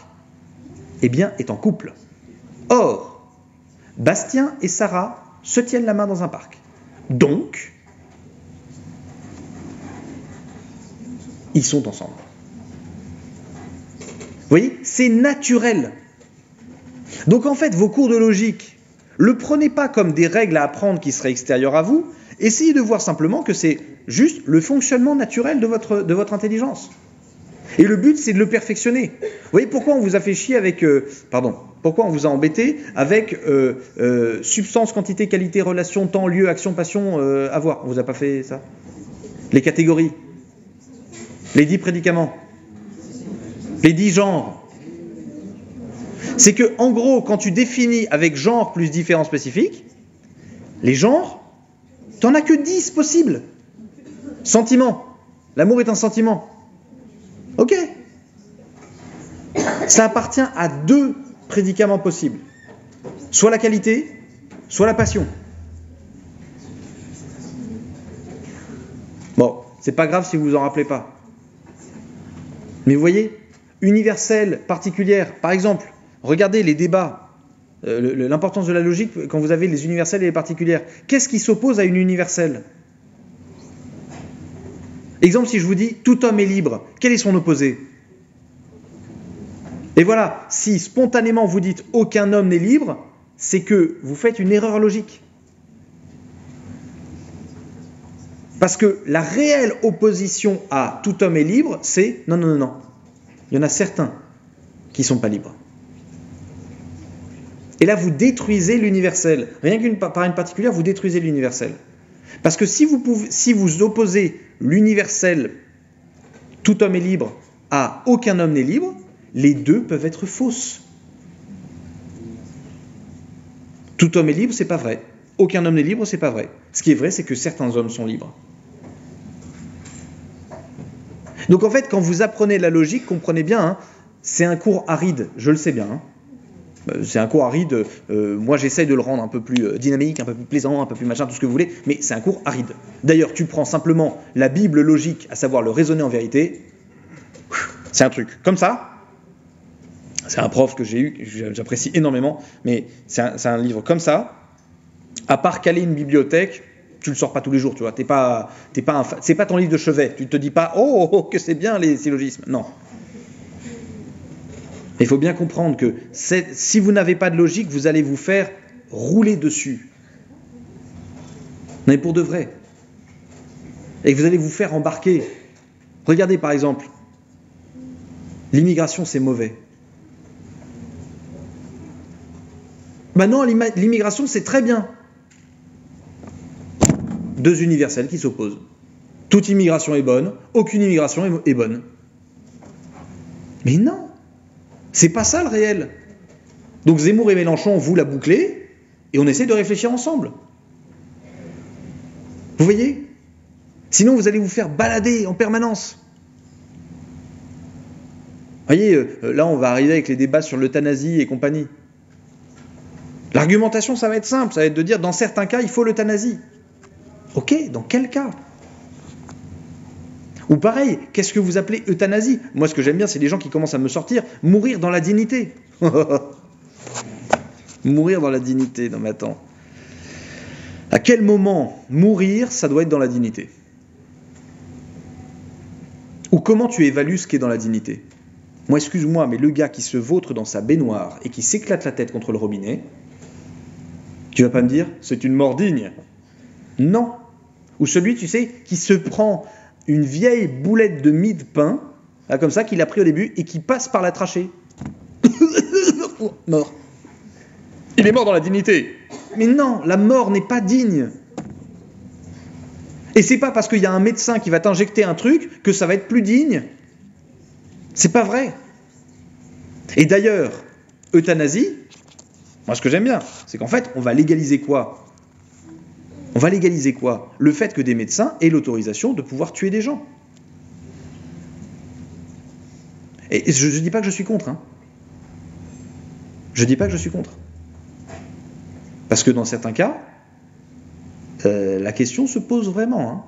eh bien, est en couple. Or, Bastien et Sarah se tiennent la main dans un parc. Donc, ils sont ensemble. Vous voyez, c'est naturel. Donc en fait, vos cours de logique, le prenez pas comme des règles à apprendre qui seraient extérieures à vous. Essayez de voir simplement que c'est juste le fonctionnement naturel de votre intelligence. Et le but, c'est de le perfectionner. Vous voyez, pourquoi on vous a fait chier avec... pourquoi on vous a embêté avec substance, quantité, qualité, relation, temps, lieu, action, passion, avoir. On vous a pas fait ça ? Les catégories. Les 10 prédicaments. Les 10 genres. C'est que, en gros, quand tu définis avec genre plus différents spécifiques, les genres, t'en as que 10 possibles. Sentiment. L'amour est un sentiment. Ok. Ça appartient à 2 prédicaments possibles. Soit la qualité, soit la passion. Bon, c'est pas grave si vous vous en rappelez pas. Mais vous voyez, universelle, particulière, par exemple, regardez les débats, l'importance de la logique quand vous avez les universelles et les particulières. Qu'est-ce qui s'oppose à une universelle ? Exemple, si je vous dis « tout homme est libre », quel est son opposé ? Et voilà, si spontanément vous dites « aucun homme n'est libre », c'est que vous faites une erreur logique. Parce que la réelle opposition à « tout homme est libre », c'est « non. Il y en a certains qui ne sont pas libres ». Et là, vous détruisez l'universel. Rien par une particulière, vous détruisez l'universel. Parce que si vous opposez l'universel « tout homme est libre » à « aucun homme n'est libre », les deux peuvent être fausses. Tout homme est libre, c'est pas vrai. Aucun homme n'est libre, c'est pas vrai. Ce qui est vrai, c'est que certains hommes sont libres. Donc en fait, quand vous apprenez la logique, comprenez bien, hein, c'est un cours aride, je le sais bien. Hein. C'est un cours aride, moi j'essaye de le rendre un peu plus dynamique, un peu plus plaisant, un peu plus machin, tout ce que vous voulez, mais c'est un cours aride. D'ailleurs, tu prends simplement la Bible logique, à savoir le raisonner en vérité, c'est un truc comme ça. C'est un prof que j'ai eu, j'apprécie énormément, mais c'est un livre comme ça. À part caler une bibliothèque, tu le sors pas tous les jours, tu vois. C'est pas ton livre de chevet. Tu te dis pas, oh que c'est bien les syllogismes. Non. Il faut bien comprendre que si vous n'avez pas de logique, vous allez vous faire rouler dessus. Mais pour de vrai. Et que vous allez vous faire embarquer. Regardez par exemple, l'immigration c'est mauvais. Maintenant, l'immigration c'est très bien. Deux universels qui s'opposent. Toute immigration est bonne, aucune immigration est bonne. Mais non. C'est pas ça le réel. Donc Zemmour et Mélenchon, vous la bouclez, et on essaie de réfléchir ensemble. Vous voyez ? Sinon, vous allez vous faire balader en permanence. Vous voyez, là, on va arriver avec les débats sur l'euthanasie et compagnie. L'argumentation, ça va être simple, ça va être de dire, dans certains cas, il faut l'euthanasie. Ok, dans quel cas ? Ou pareil, qu'est-ce que vous appelez euthanasie ? Moi, ce que j'aime bien, c'est les gens qui commencent à me sortir mourir dans la dignité. Mourir dans la dignité, non mais attends. À quel moment mourir, ça doit être dans la dignité ? Ou comment tu évalues ce qui est dans la dignité ? Moi, excuse-moi, mais le gars qui se vautre dans sa baignoire et qui s'éclate la tête contre le robinet, tu vas pas me dire, c'est une mort digne ? Non. Ou celui, tu sais, qui se prend une vieille boulette de mie de pain, là, comme ça, qu'il a pris au début, et qui passe par la trachée. Mort. Il est mort dans la dignité. Mais non, la mort n'est pas digne. Et c'est pas parce qu'il y a un médecin qui va t'injecter un truc que ça va être plus digne. C'est pas vrai. Et d'ailleurs, euthanasie, moi ce que j'aime bien, c'est qu'en fait, on va légaliser quoi ? On va légaliser quoi ? Le fait que des médecins aient l'autorisation de pouvoir tuer des gens. Et je ne dis pas que je suis contre. Hein. Je ne dis pas que je suis contre. Parce que dans certains cas, la question se pose vraiment. Hein.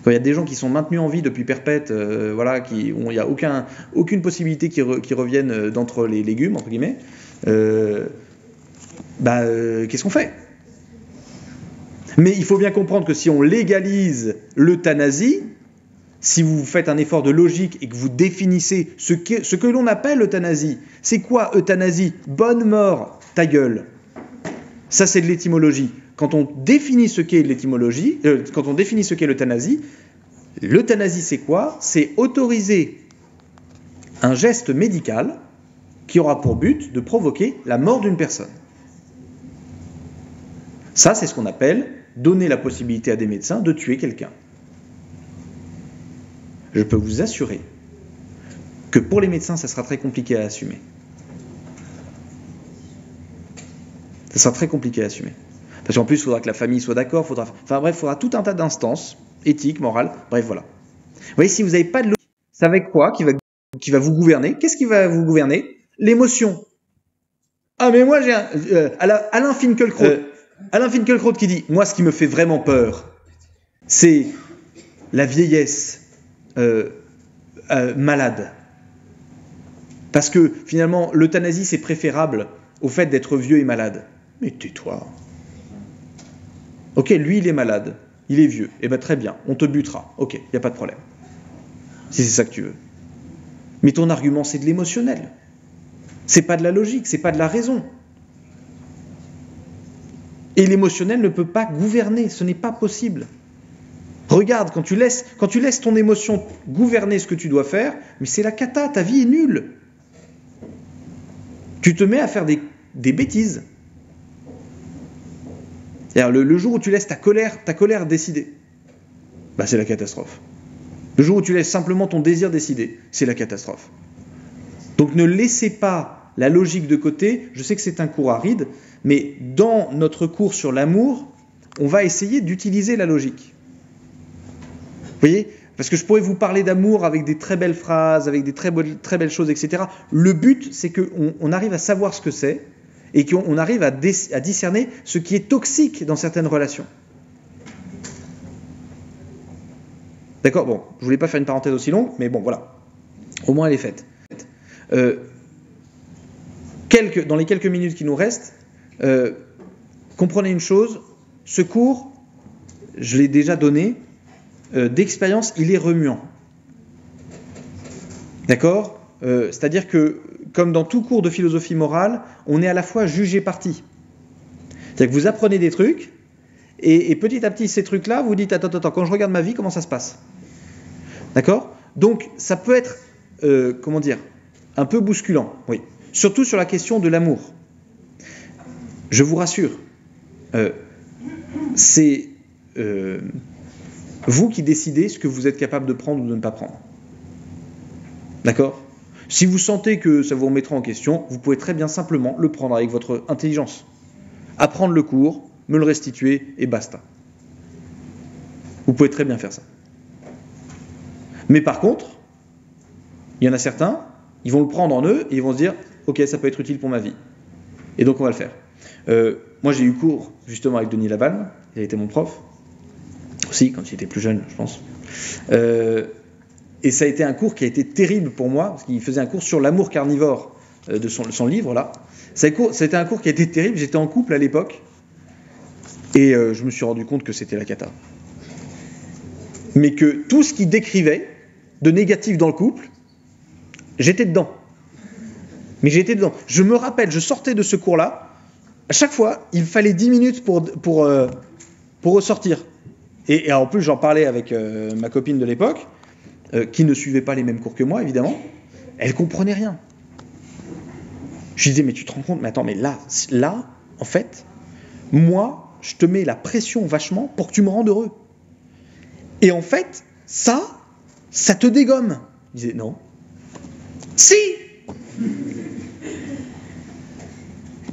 Quand il y a des gens qui sont maintenus en vie depuis perpète, voilà, où il n'y a aucune possibilité qu'ils reviennent d'entre les légumes, entre guillemets, qu'est-ce qu'on fait ? Mais il faut bien comprendre que si on légalise l'euthanasie, si vous faites un effort de logique et que vous définissez ce que l'on appelle euthanasie, c'est quoi euthanasie ? Bonne mort, ta gueule. Ça, c'est de l'étymologie. Quand on définit ce qu'est l'étymologie, quand on définit ce qu'est l'euthanasie c'est quoi ? C'est autoriser un geste médical qui aura pour but de provoquer la mort d'une personne. Ça, c'est ce qu'on appelle donner la possibilité à des médecins de tuer quelqu'un. Je peux vous assurer que pour les médecins, ça sera très compliqué à assumer. Ça sera très compliqué à assumer. Parce qu'en plus, il faudra que la famille soit d'accord, il faudra tout un tas d'instances, éthiques, morales, bref, voilà. Vous voyez, si vous n'avez pas de logique, ça va être quoi qui va vous gouverner ? Qu'est-ce qui va vous gouverner ? L'émotion. Ah, mais moi, j'ai Alain Finkielkraut. Alain Finkielkraut qui dit, moi ce qui me fait vraiment peur, c'est la vieillesse malade. Parce que finalement, l'euthanasie c'est préférable au fait d'être vieux et malade. Mais tais-toi. Ok, lui il est malade, il est vieux, et bien très bien, on te butera, ok, il n'y a pas de problème. Si c'est ça que tu veux. Mais ton argument c'est de l'émotionnel. C'est pas de la logique, c'est pas de la raison. Et l'émotionnel ne peut pas gouverner, ce n'est pas possible. Regarde, quand tu laisses ton émotion gouverner ce que tu dois faire, mais c'est la cata, ta vie est nulle. Tu te mets à faire des bêtises. C'est-à-dire, le jour où tu laisses ta colère décider, c'est la catastrophe. Le jour où tu laisses simplement ton désir décider, c'est la catastrophe. Donc ne laissez pas la logique de côté. Je sais que c'est un cours aride, mais dans notre cours sur l'amour, on va essayer d'utiliser la logique. Vous voyez, parce que je pourrais vous parler d'amour avec des très belles phrases, avec des très belles choses, etc. Le but, c'est qu'on arrive à savoir ce que c'est et qu'on arrive à discerner ce qui est toxique dans certaines relations. D'accord? Bon, je voulais pas faire une parenthèse aussi longue, mais bon, voilà. Au moins, elle est faite. Dans les quelques minutes qui nous restent, comprenez une chose, ce cours, je l'ai déjà donné, d'expérience, il est remuant. D'accord? C'est-à-dire que, comme dans tout cours de philosophie morale, on est à la fois juge et partie. C'est-à-dire que vous apprenez des trucs, et petit à petit, ces trucs-là, vous dites, attends, quand je regarde ma vie, comment ça se passe? D'accord? Donc, ça peut être, un peu bousculant, oui. Surtout sur la question de l'amour. Je vous rassure, c'est vous qui décidez ce que vous êtes capable de prendre ou de ne pas prendre. D'accord? Si vous sentez que ça vous remettra en question, vous pouvez très bien simplement le prendre avec votre intelligence. Apprendre le cours, me le restituer et basta. Vous pouvez très bien faire ça. Mais par contre, il y en a certains, ils vont le prendre en eux et ils vont se dire « Ok, ça peut être utile pour ma vie. » Et donc on va le faire. Moi j'ai eu cours justement avec Denis Laval, il a été mon prof, aussi quand il était plus jeune je pense. Et ça a été un cours qui a été terrible pour moi, parce qu'il faisait un cours sur l'amour carnivore de son livre là. C'était un cours qui a été terrible, j'étais en couple à l'époque, et je me suis rendu compte que c'était la cata. Mais que tout ce qu'il décrivait de négatif dans le couple, j'étais dedans. Mais j'étais dedans. Je me rappelle, je sortais de ce cours-là, à chaque fois, il fallait 10 minutes pour ressortir. Et en plus, j'en parlais avec ma copine de l'époque, qui ne suivait pas les mêmes cours que moi, évidemment. Elle comprenait rien. Je lui disais, mais tu te rends compte, mais attends, mais là, en fait, moi, je te mets la pression vachement pour que tu me rendes heureux. Et en fait, ça te dégomme. Je disais, non. Si!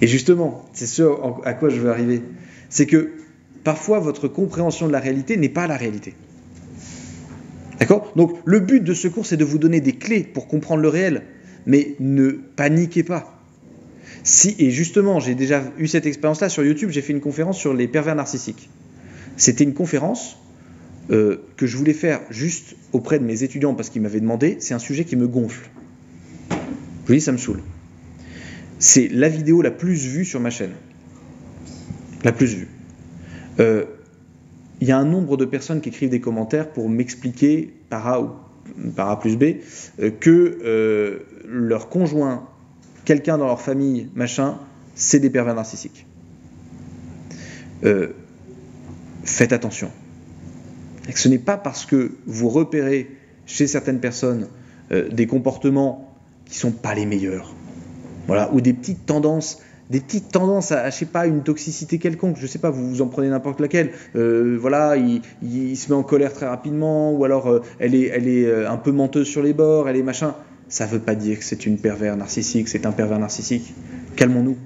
Et justement, c'est ce à quoi je veux arriver. C'est que parfois, votre compréhension de la réalité n'est pas la réalité. D'accord? Donc, le but de ce cours, c'est de vous donner des clés pour comprendre le réel. Mais ne paniquez pas. Et justement, j'ai déjà eu cette expérience-là sur YouTube, j'ai fait une conférence sur les pervers narcissiques. C'était une conférence que je voulais faire juste auprès de mes étudiants parce qu'ils m'avaient demandé. C'est un sujet qui me gonfle. Je vous dis, ça me saoule. C'est la vidéo la plus vue sur ma chaîne. La plus vue. Il y a un nombre de personnes qui écrivent des commentaires pour m'expliquer, par A ou par A plus B, que leur conjoint, quelqu'un dans leur famille, machin, c'est des pervers narcissiques. Faites attention. Ce n'est pas parce que vous repérez chez certaines personnes des comportements qui ne sont pas les meilleurs, voilà, ou des petites tendances à, je sais pas, une toxicité quelconque, je sais pas, vous en prenez n'importe laquelle, voilà, il se met en colère très rapidement, ou alors elle est un peu menteuse sur les bords, elle est machin, ça veut pas dire que c'est une pervers narcissique, c'est un pervers narcissique. Calmons-nous.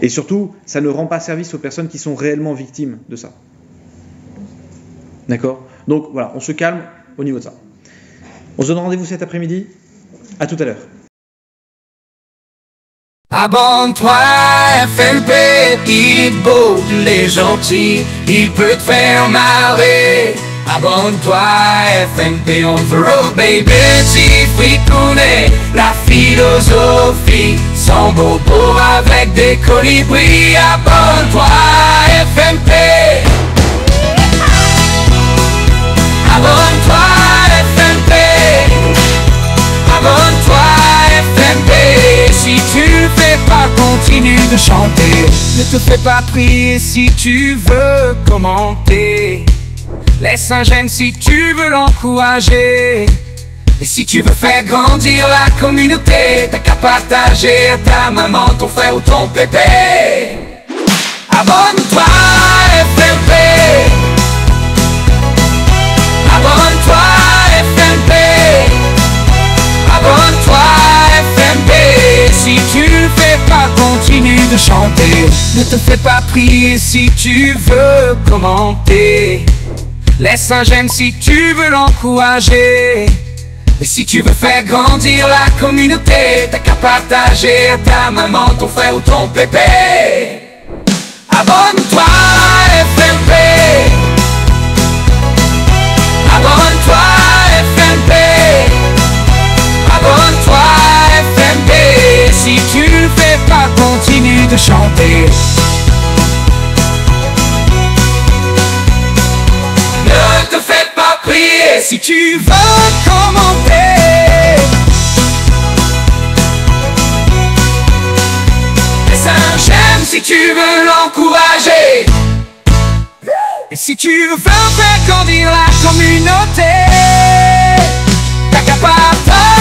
Et surtout, ça ne rend pas service aux personnes qui sont réellement victimes de ça. D'accord? Donc voilà, on se calme au niveau de ça. On se donne rendez-vous cet après-midi. À tout à l'heure. Abonne-toi, FNP, il est beau, il est gentil, il peut te faire marrer. Abonne-toi, FNP, on the road, baby. Si fricounet, la philosophie, sans bobo avec des colibris. Abonne-toi, FNP. Abonne-toi, FNP. Abonne-toi, FNP. Si tu ne fais pas, continue de chanter. Ne te fais pas prier si tu veux commenter. Laisse un j'aime si tu veux l'encourager. Et si tu veux faire grandir la communauté, t'as qu'à partager à ta maman, ton frère ou ton pépé. Abonne-toi, FNP. Abonne-toi, FNP. Abonne-toi, FNP. Si tu ne fais pas, continue de chanter. Ne te fais pas prier si tu veux commenter. Laisse un j'aime si tu veux l'encourager. Et si tu veux faire grandir la communauté, t'as qu'à partager à ta maman, ton frère ou ton pépé. Abonne-toi à FMP. Abonne-toi à FMP. Abonne-toi à FMP. Si tu le fais pas, continue de chanter. Ne te fais pas prier si tu veux commenter. Laisse un j'aime si tu veux l'encourager. Et si tu veux faire grandir la communauté, t'as qu'à partager